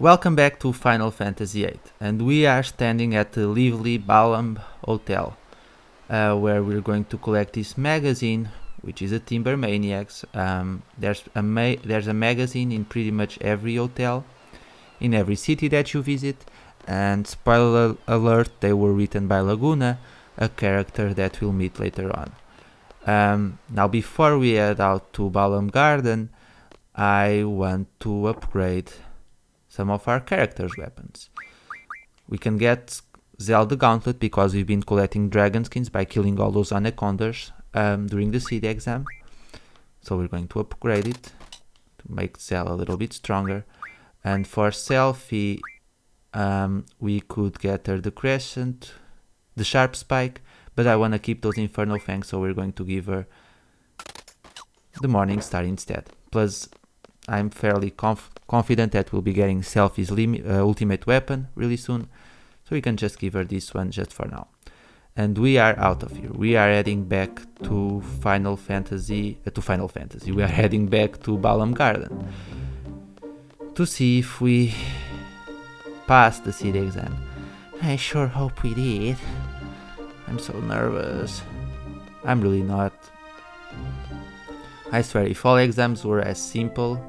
Welcome back to Final Fantasy VIII, and we are standing at the Lively Balam Hotel, where we're going to collect this magazine, which is a Timber Maniacs. There's a magazine in pretty much every hotel, in every city that you visit, and spoiler alert, they were written by Laguna, a character that we'll meet later on. Now before we head out to Balam Garden, I want to upgrade some of our characters' weapons. We can get Zelda Gauntlet because we've been collecting dragon skins by killing all those anacondas during the SeeD exam. So we're going to upgrade it to make Zelda a little bit stronger. And for Selfie, we could get her the Crescent, the Sharp Spike, but I want to keep those Infernal Fangs, so we're going to give her the Morning Star instead. Plus, I'm fairly confident that we'll be getting Selfie's ultimate weapon really soon, so we can just give her this one just for now. And we are out of here. We are heading back to Final Fantasy. We are heading back to Balam Garden to see if we pass the SeeD exam. I sure hope we did. I'm so nervous. I'm really not. I swear, if all exams were as simple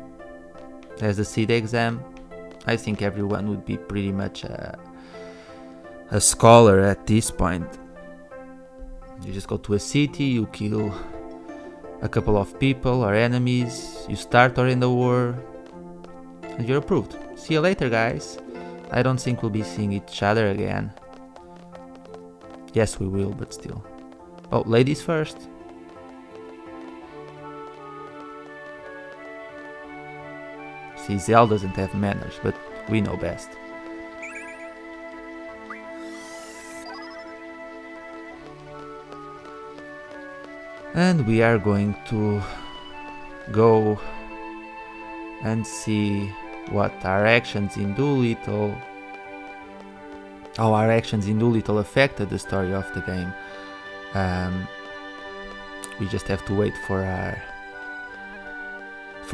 as the SeeD exam, I think everyone would be pretty much a scholar at this point. You just go to a city, you kill a couple of people or enemies, you start or end the war, and you're approved. See you later, guys. I don't think we'll be seeing each other again. Yes, we will, but still. Oh, ladies first. See, Zell doesn't have manners, but we know best. And we are going to go and see what our actions in Doolittle, how our actions in Doolittle affected the story of the game. We just have to wait for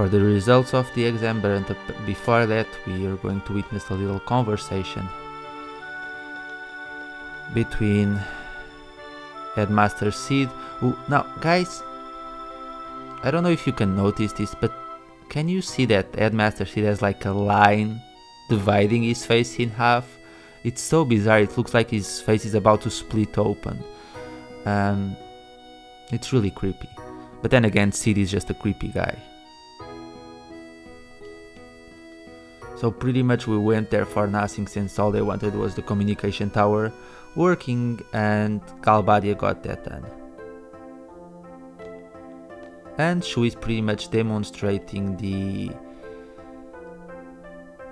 the results of the exam, but before that we are going to witness a little conversation between Headmaster SeeD, who, now guys, I don't know if you can notice this, but can you see that Headmaster SeeD has like a line dividing his face in half? It's so bizarre, it looks like his face is about to split open. It's really creepy. But then again, SeeD is just a creepy guy. So pretty much we went there for nothing, since all they wanted was the communication tower working, and Galbadia got that done. And Shu is pretty much demonstrating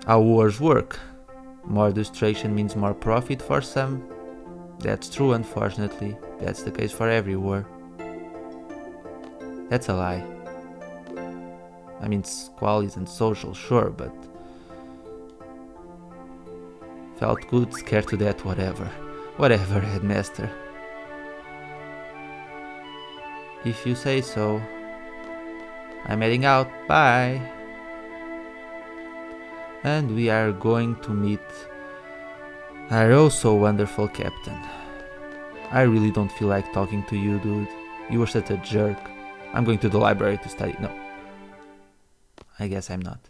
how wars work. More destruction means more profit for some. That's true, unfortunately. That's the case for every war. That's a lie. I mean, Squall isn't social, sure, but felt good, scared to death, whatever. Whatever, Headmaster. If you say so. I'm heading out, bye! And we are going to meet our oh so wonderful captain. I really don't feel like talking to you, dude. You were such a jerk. I'm going to the library to study. No. I guess I'm not.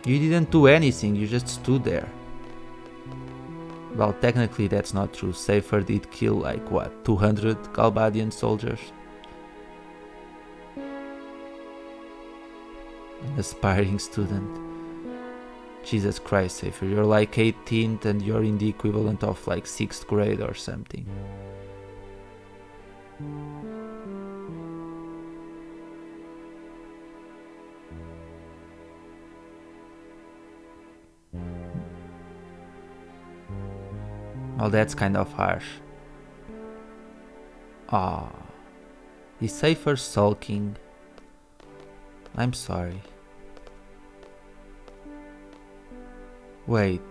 You didn't do anything, you just stood there. Well, technically that's not true. Safer did kill like, what, 200 Galbadian soldiers? An aspiring student. Jesus Christ, Safer, you're like 18th and you're in the equivalent of like 6th grade or something. Well, that's kind of harsh. Ah, is Safer sulking? I'm sorry. Wait.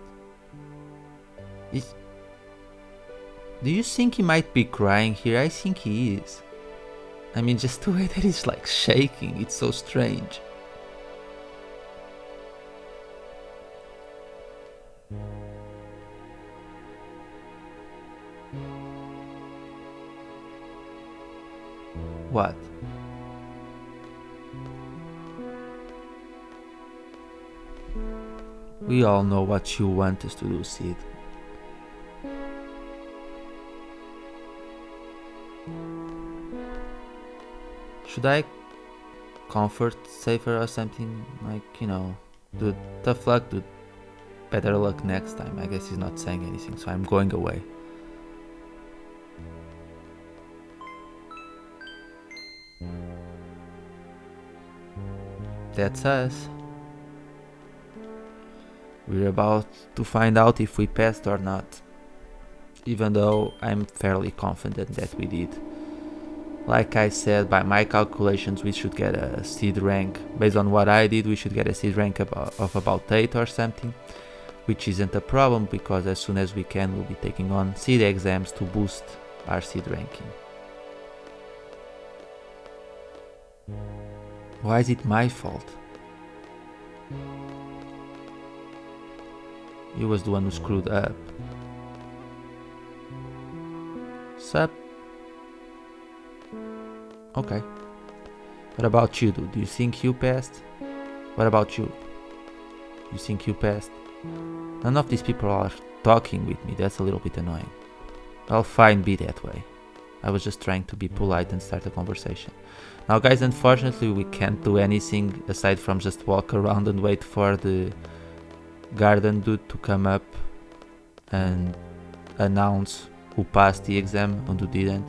Do you think he might be crying here? I think he is. I mean, just the way that it's like shaking, it's so strange. What? We all know what you want us to do, SeeD. Should I comfort safer or something? Like, you know, dude, tough luck, dude. Better luck next time. I guess he's not saying anything, so I'm going away. That's us. We're about to find out if we passed or not. Even though I'm fairly confident that we did. Like I said, by my calculations, we should get a SeeD rank. Based on what I did, we should get a SeeD rank of about 8 or something. Which isn't a problem, because as soon as we can, we'll be taking on SeeD exams to boost our SeeD ranking. Why is it my fault? He was the one who screwed up. Sup? Okay. What about you, dude? Do you think you passed? What about you? You think you passed? None of these people are talking with me. That's a little bit annoying. Well, fine, be that way. I was just trying to be polite and start a conversation. Now, guys, unfortunately, we can't do anything aside from just walk around and wait for the garden dude to come up and announce who passed the exam and who didn't.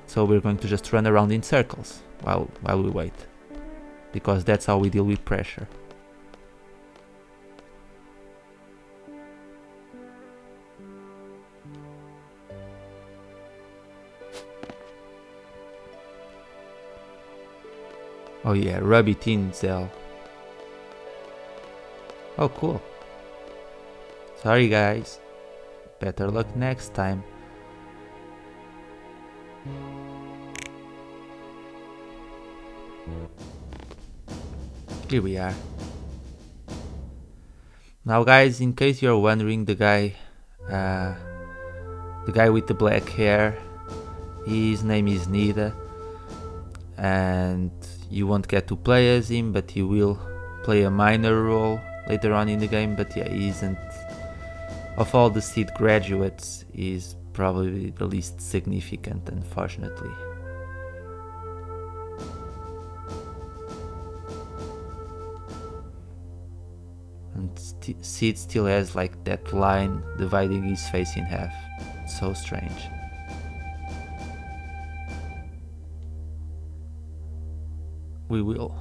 So we're going to just run around in circles while we wait, because that's how we deal with pressure. Oh yeah, rub it in, Zell. Oh cool. Sorry guys. Better luck next time. Here we are. Now guys, in case you're wondering, the guy with the black hair, his name is Nida, and you won't get to play as him, but he will play a minor role later on in the game. But yeah, he isn't, of all the SeeD graduates, he's probably the least significant, unfortunately. And SeeD still has like that line dividing his face in half. It's so strange. We will.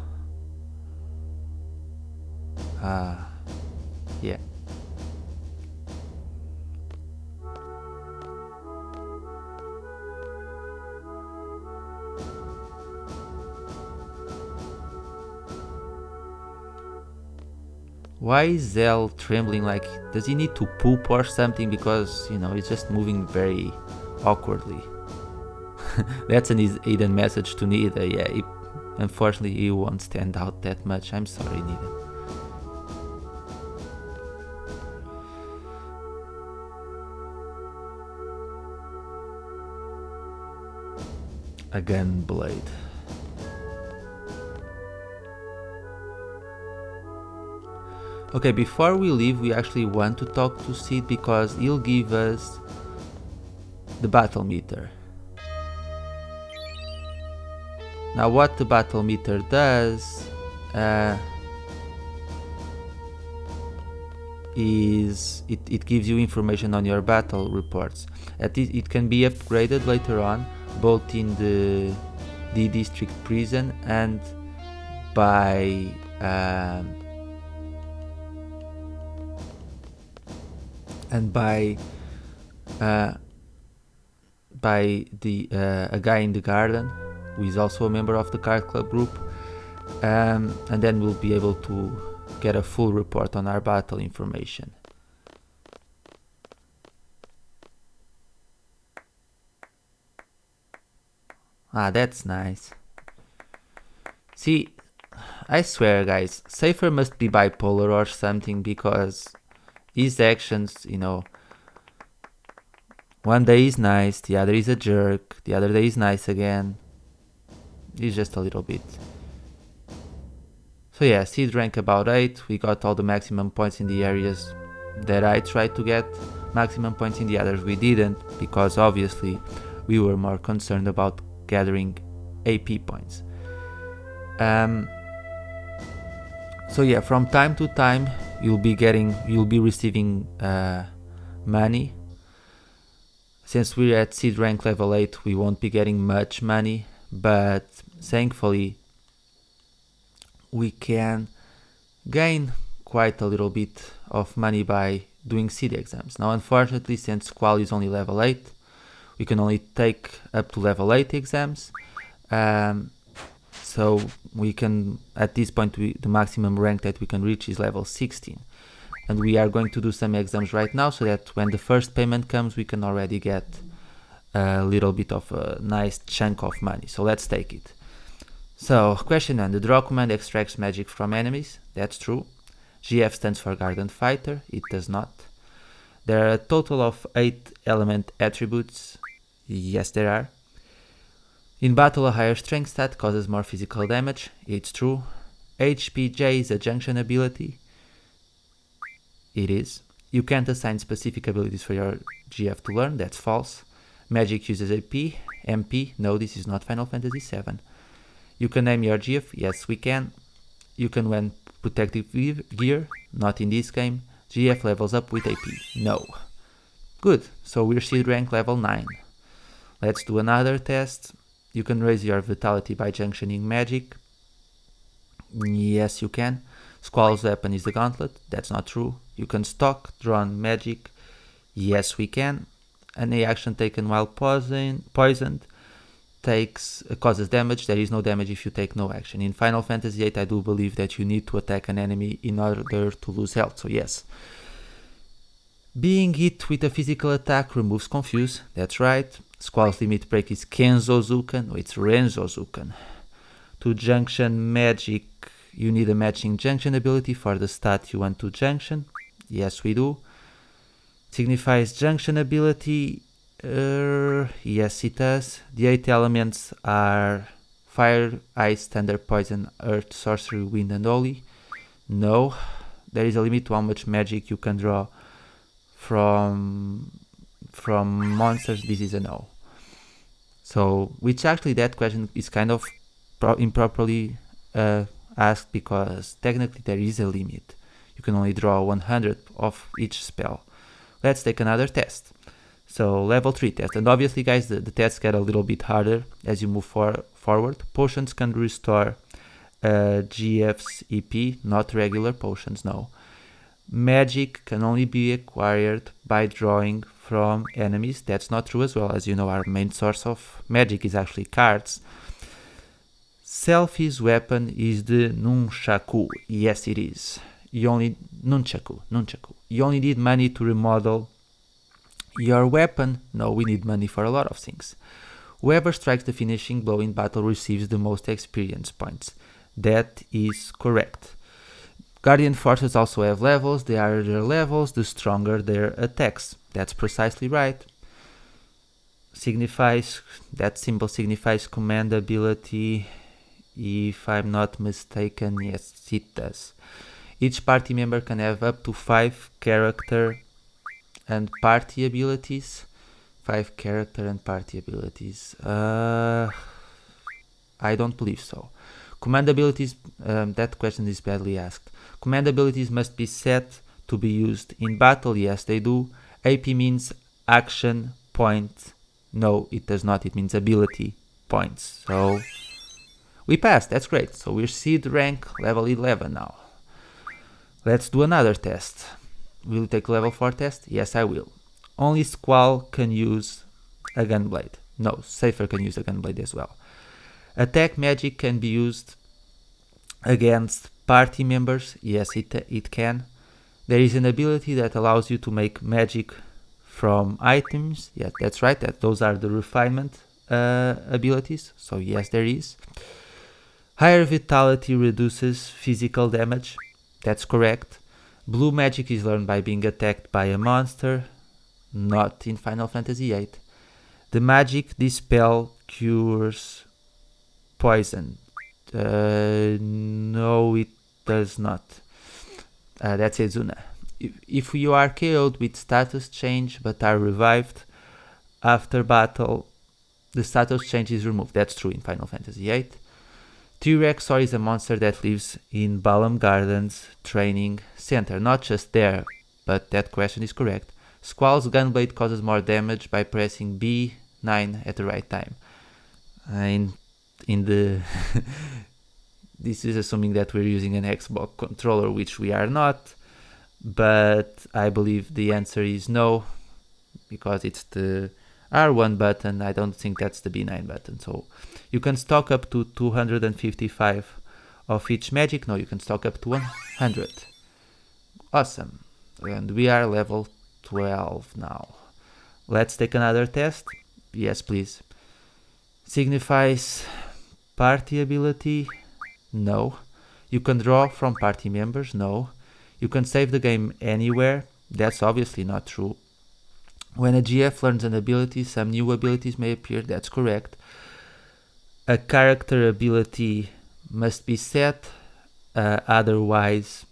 Yeah. Why is Zell trembling? Like, does he need to poop or something? Because, you know, he's just moving very awkwardly. That's an hidden message to Nida. Yeah, unfortunately he won't stand out that much. I'm sorry, Nida. A gun blade. Okay, before we leave, we actually want to talk to SeeD because he'll give us the battle meter. Now, what the battle meter does is it gives you information on your battle reports. It can be upgraded later on, both in the D District prison and by a guy in the garden who is also a member of the card club group, and then we'll be able to get a full report on our battle information. Ah, that's nice. See, I swear guys, Safer must be bipolar or something, because his actions, you know, one day he's nice, the other is a jerk, the other day he's nice again. He's just a little bit. So yeah, SeeD rank about 8, we got all the maximum points in the areas that I tried to get maximum points, in the others we didn't, because obviously we were more concerned about gathering AP points. So yeah, from time to time you'll be receiving money. Since we're at SeeD rank level 8, we won't be getting much money, but thankfully we can gain quite a little bit of money by doing SeeD exams. Now unfortunately, since Qual is only level 8, we can only take up to level 8 exams. So we can, at this point, the maximum rank that we can reach is level 16. And we are going to do some exams right now, so that when the first payment comes, we can already get a little bit of a nice chunk of money. So let's take it. So question 1, the draw command extracts magic from enemies. That's true. GF stands for Garden Fighter. It does not. There are a total of 8 element attributes. Yes, there are. In battle, a higher strength stat causes more physical damage. It's true. HPJ is a junction ability. It is. You can't assign specific abilities for your GF to learn. That's false. Magic uses AP. MP. No, this is not Final Fantasy VII. You can name your GF. Yes, we can. You can wear protective gear. Not in this game. GF levels up with AP. No. Good. So we're SeeD rank level 9. Let's do another test. You can raise your vitality by junctioning magic. Yes, you can. Squall's weapon is the gauntlet. That's not true. You can stock drawn magic. Yes, we can. Any action taken while poisoned causes damage. There is no damage if you take no action. In Final Fantasy VIII, I do believe that you need to attack an enemy in order to lose health. So yes. Being hit with a physical attack removes confuse. That's right. Squall's limit break is Kenzozukan. No, it's Renzozukan. To junction magic, you need a matching junction ability for the stat you want to junction. Yes, we do. Signifies junction ability. Yes, it does. The 8 elements are fire, ice, thunder, poison, earth, sorcery, wind, and holy. No. There is a limit to how much magic you can draw from monsters. This is a no. So, which actually that question is kind of improperly asked, because technically there is a limit. You can only draw 100 of each spell. Let's take another test. So level 3 test, and obviously guys the tests get a little bit harder as you move forward. Potions can restore GF's EP, not regular potions, no. Magic can only be acquired by drawing from enemies. That's not true as well. As you know, our main source of magic is actually cards. Selfie's weapon is the Nunchaku. Yes, it is. You only Nunchaku. You only need money to remodel your weapon. No, we need money for a lot of things. Whoever strikes the finishing blow in battle receives the most experience points. That is correct. Guardian forces also have levels. The higher their levels, the stronger their attacks. That's precisely right. That symbol signifies command ability. If I'm not mistaken, yes, it does. Each party member can have up to 5 character and party abilities. 5 character and party abilities. I don't believe so. Command abilities, that question is badly asked. Command abilities must be set to be used in battle. Yes, they do. AP means action point. No, it does not. It means ability points. So we passed. That's great. So we're SeeD rank level 11 now. Let's do another test. Will you take level 4 test? Yes, I will. Only Squall can use a gunblade. No, Safer can use a gunblade as well. Attack magic can be used against party members. Yes, it can. There is an ability that allows you to make magic from items. Yeah, that's right. Those are the refinement abilities, so yes, there is. Higher vitality reduces physical damage, that's correct. Blue magic is learned by being attacked by a monster, not in Final Fantasy VIII. The magic dispel cures poison. No, it does not. That's Izuna. If you are KO'd with status change but are revived after battle, the status change is removed. That's true in Final Fantasy VIII. T-Rexor is a monster that lives in Balam Gardens Training Center. Not just there, but that question is correct. Squall's Gunblade causes more damage by pressing B9 at the right time. In the this is assuming that we're using an Xbox controller, which we are not, but I believe the answer is no, because it's the R1 button. I don't think that's the B9 button. So you can stock up to 255 of each magic. No, you can stock up to 100. Awesome. And we are level 12 now. Let's take another test. Yes, please. Signifies party ability? No. You can draw from party members? No. You can save the game anywhere? That's obviously not true. When a GF learns an ability, some new abilities may appear. That's correct. A character ability must be set, otherwise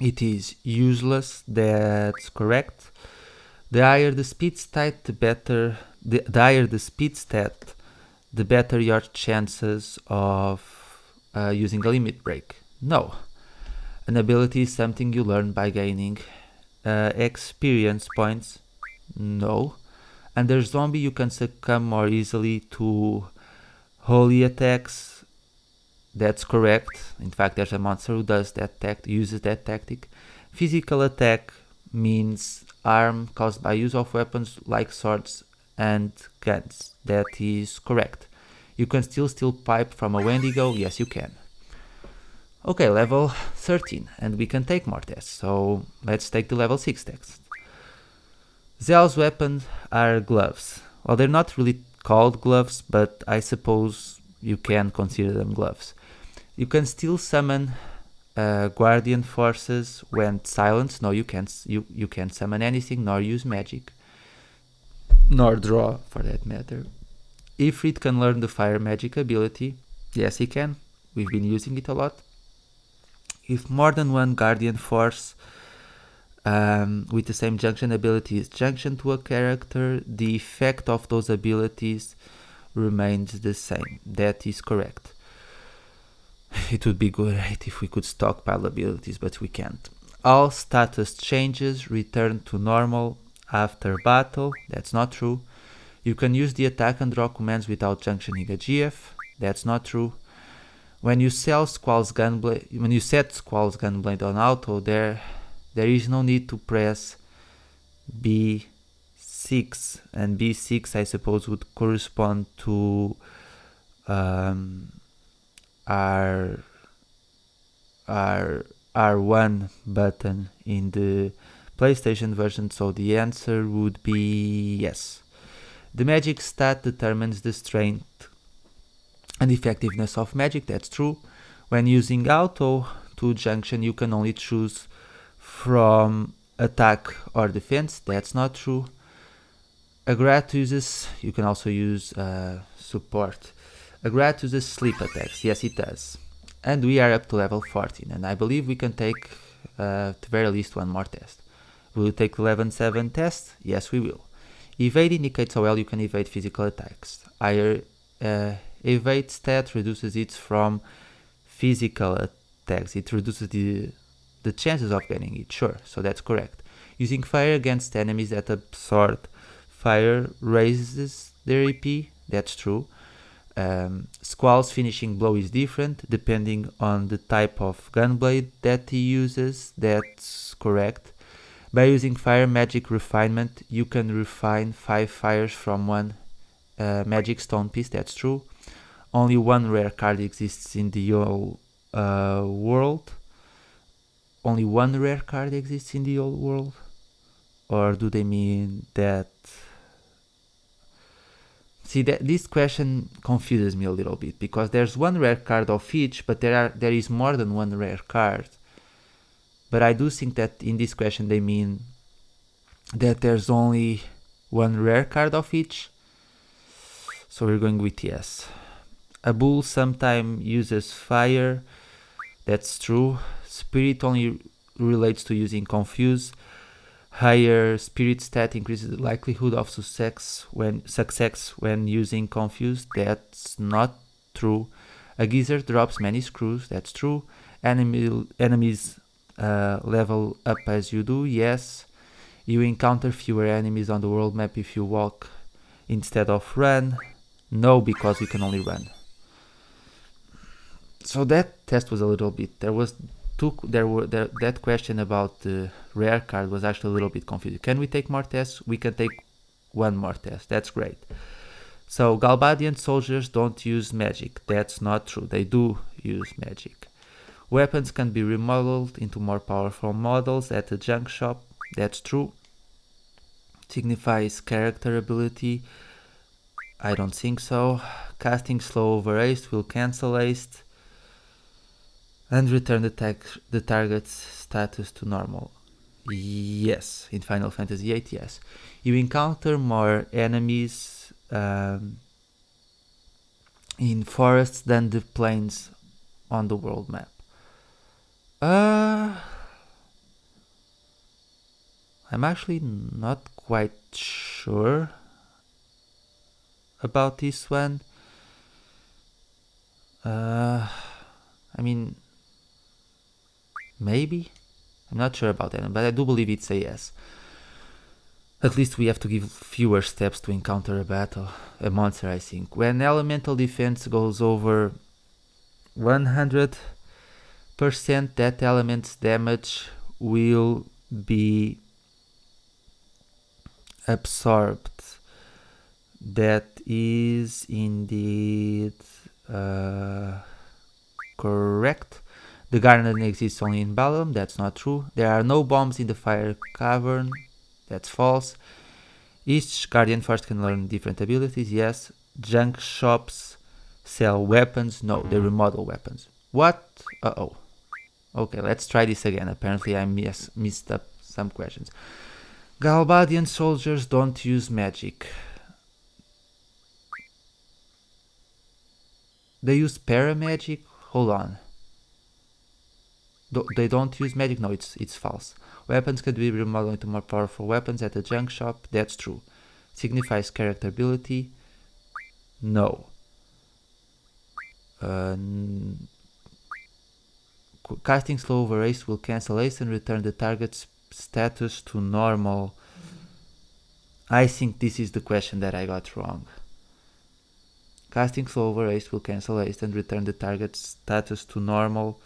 it is useless. That's correct. The higher the speed stat, the better. The higher the speed stat, the better your chances of using a limit break. No. An ability is something you learn by gaining experience points. No. Under zombie you can succumb more easily to holy attacks. That's correct. In fact, there's a monster who does that uses that tactic. Physical attack means harm caused by use of weapons like swords and guns. That is correct. You can still steal pipe from a Wendigo. Yes, you can. Okay, level 13, and we can take more tests. So let's take the level 6 test. Zell's weapons are gloves. Well, they're not really called gloves, but I suppose you can consider them gloves. You can still summon guardian forces when silenced. No, you can't. You can't summon anything, nor use magic, nor draw for that matter. Ifrit can learn the fire magic ability. Yes, he can. We've been using it a lot. If more than one guardian force with the same junction ability is junctioned to a character, the effect of those abilities remains the same. That is correct. It would be great if we could stockpile abilities, but we can't. All status changes return to normal after battle. That's not true. You can use the attack and draw commands without junctioning a GF. That's not true. When you set Squall's Gunblade on auto, there is no need to press B6, and B6 I suppose would correspond to R1 button in the PlayStation version, so the answer would be yes. The magic stat determines the strength and effectiveness of magic. That's true. When using auto to junction, you can only choose from attack or defense. That's not true. Agrat uses, you can also use support. Agrat uses sleep attacks. Yes, it does. And we are up to level 14, and I believe we can take at the very least one more test. Will you take the level 7 test? Yes, we will. Evade indicates how well you can evade physical attacks. Higher evade stat reduces it from physical attacks. It reduces the chances of getting it, sure, so that's correct. Using fire against enemies that absorb fire raises their AP. That's true. Squall's finishing blow is different depending on the type of gunblade that he uses. That's correct. By using fire magic refinement, you can refine 5 fires from one magic stone piece. That's true. Only one rare card exists in the whole world. Only one rare card exists in the whole world? Or do they mean that... See, this question confuses me a little bit, because there's one rare card of each, but there is more than one rare card. But I do think that in this question they mean that there's only one rare card of each. So we're going with yes. A bull sometimes uses fire. That's true. Spirit only relates to using confuse. Higher spirit stat increases the likelihood of success when using confuse. That's not true. A geyser drops many screws. That's true. Enemies level up as you do. Yes. You encounter fewer enemies on the world map if you walk instead of run. No, because you can only run. So that test was a little bit. That question about the rare card was actually a little bit confusing. Can we take more tests? We can take one more test. That's great. So Galbadian soldiers don't use magic. That's not true. They do use magic. Weapons can be remodeled into more powerful models at the junk shop. That's true. Signifies character ability. I don't think so. Casting slow over haste will cancel haste. And return the target's status to normal. Yes, in Final Fantasy VIII, yes. You encounter more enemies in forests than the plains on the world map. I'm actually not quite sure about this one. I mean, maybe? I'm not sure about that, but I do believe it's a yes. At least we have to give fewer steps to encounter a monster, I think. When elemental defense goes over 100%, that element's damage will be absorbed. That is indeed correct. The garden exists only in Balam. That's not true. There are no bombs in the fire cavern. That's false. Each guardian first can learn different abilities. Yes. Junk shops sell weapons. No, they remodel weapons. What? Uh-oh. Okay, let's try this again. Apparently I missed up some questions. Galbadian soldiers don't use magic. They use paramagic? Hold on. They don't use magic? No, it's false. Weapons could be remodeled into more powerful weapons at the junk shop. That's true. Signifies character ability? No. Casting slow over haste will cancel haste and return the target's status to normal. I think this is the question that I got wrong. Casting slow over haste will cancel haste and return the target's status to normal.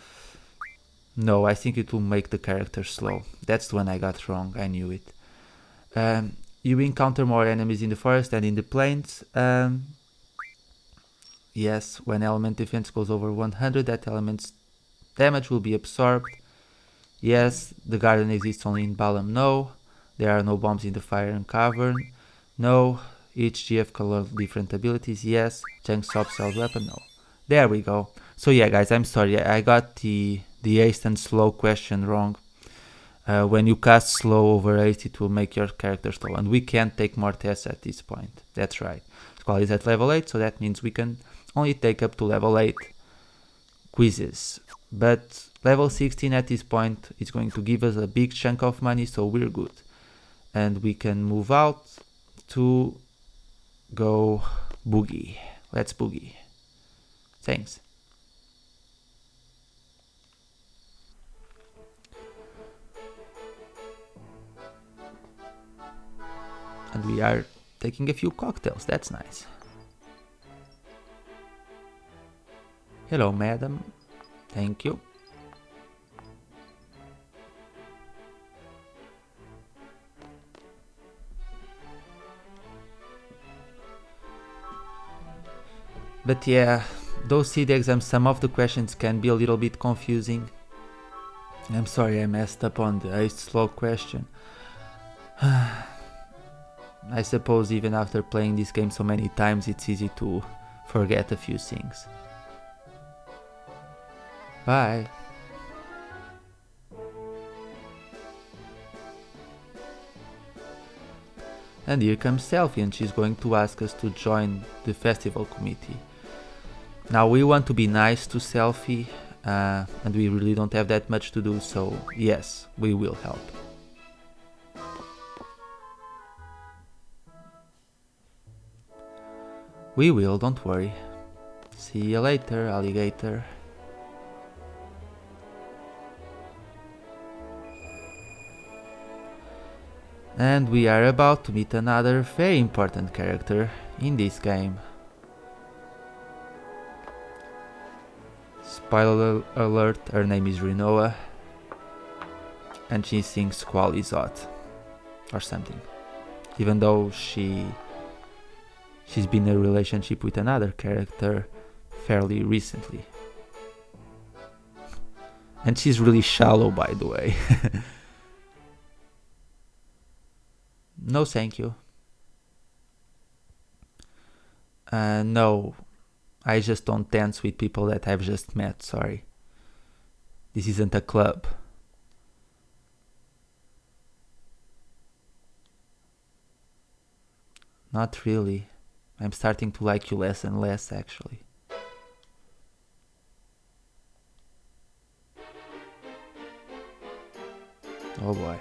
No, I think it will make the character slow. That's the one I got wrong. I knew it. You encounter more enemies in the forest than in the plains. Yes, when element defense goes over 100, that element's damage will be absorbed. Yes, the garden exists only in Balam. No. There are no bombs in the fire and cavern. No. Each GF can learn different abilities. Yes. Junk shop sells weapon. No. There we go. So yeah, guys, I'm sorry. I got the haste and slow question wrong. When you cast slow over haste, it will make your character slow. And we can't take more tests at this point. That's right. Squall is at level 8, so that means we can only take up to level 8 quizzes. But level 16 at this point is going to give us a big chunk of money, so we're good. And we can move out to go boogie. Let's boogie. Thanks. And we are taking a few cocktails. That's nice. Hello, madam. Thank you. But yeah, those SeeD exams, some of the questions can be a little bit confusing. I'm sorry I messed up on the haste slow question. I suppose even after playing this game so many times, it's easy to forget a few things. Bye! And here comes Selfie, and she's going to ask us to join the festival committee. Now we want to be nice to Selfie, and we really don't have that much to do, so yes, we will help. We will, don't worry. See you later, alligator. And we are about to meet another very important character in this game. Spoiler alert, her name is Rinoa, and she thinks Squall is hot, or something, even though she's been in a relationship with another character fairly recently. And she's really shallow, by the way. No thank you. No, I just don't dance with people that I've just met, sorry. This isn't a club. Not really. I'm starting to like you less and less, actually. Oh boy.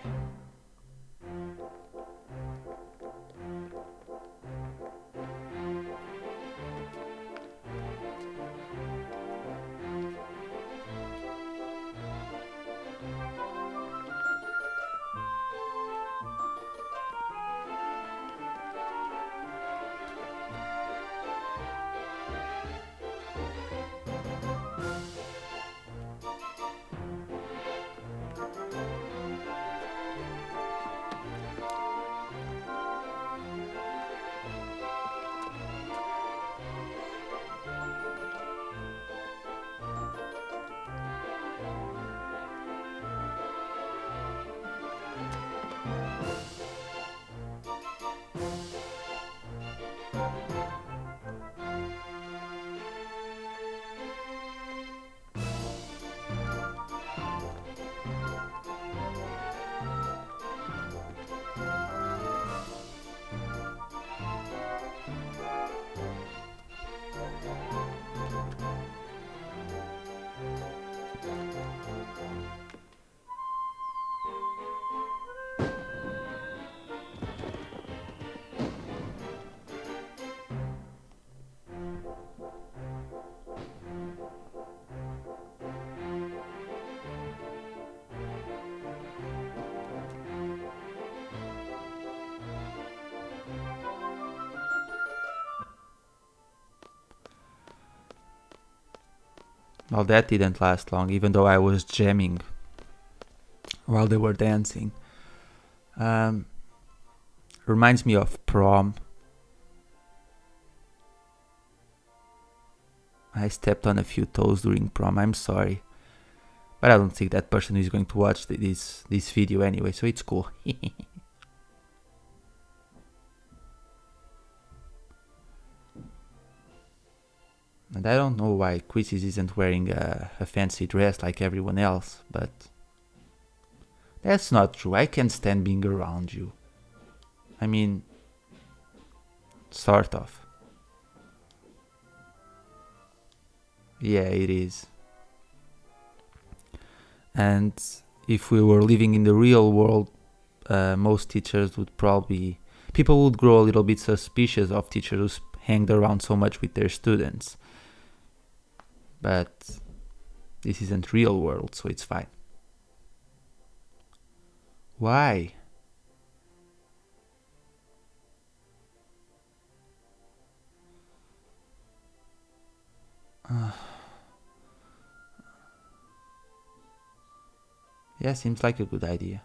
Well, that didn't last long, even though I was jamming while they were dancing. Reminds me of prom. I stepped on a few toes during prom, I'm sorry. But I don't think that person is going to watch this video anyway, so it's cool. And I don't know why Quizzes isn't wearing a fancy dress like everyone else, but that's not true. I can't stand being around you. I mean, sort of. Yeah, it is. And if we were living in the real world, most teachers would probably... People would grow a little bit suspicious of teachers who hanged around so much with their students. But this isn't real world, so it's fine. Why? Yeah, seems like a good idea.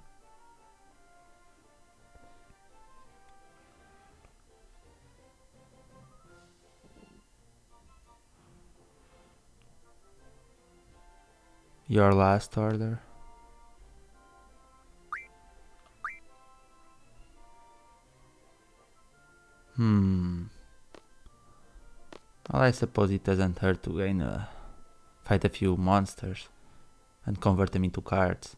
Your last order. Well, I suppose it doesn't hurt to fight a few monsters and convert them into cards.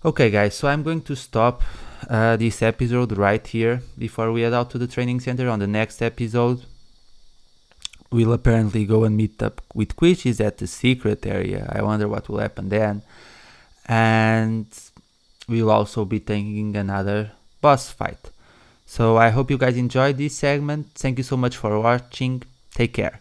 Okay guys, so I'm going to stop this episode right here before we head out to the training center. On the next episode, we'll apparently go and meet up with Quitches at the secret area. I wonder what will happen then. And we'll also be taking another boss fight. So I hope you guys enjoyed this segment. Thank you so much for watching. Take care.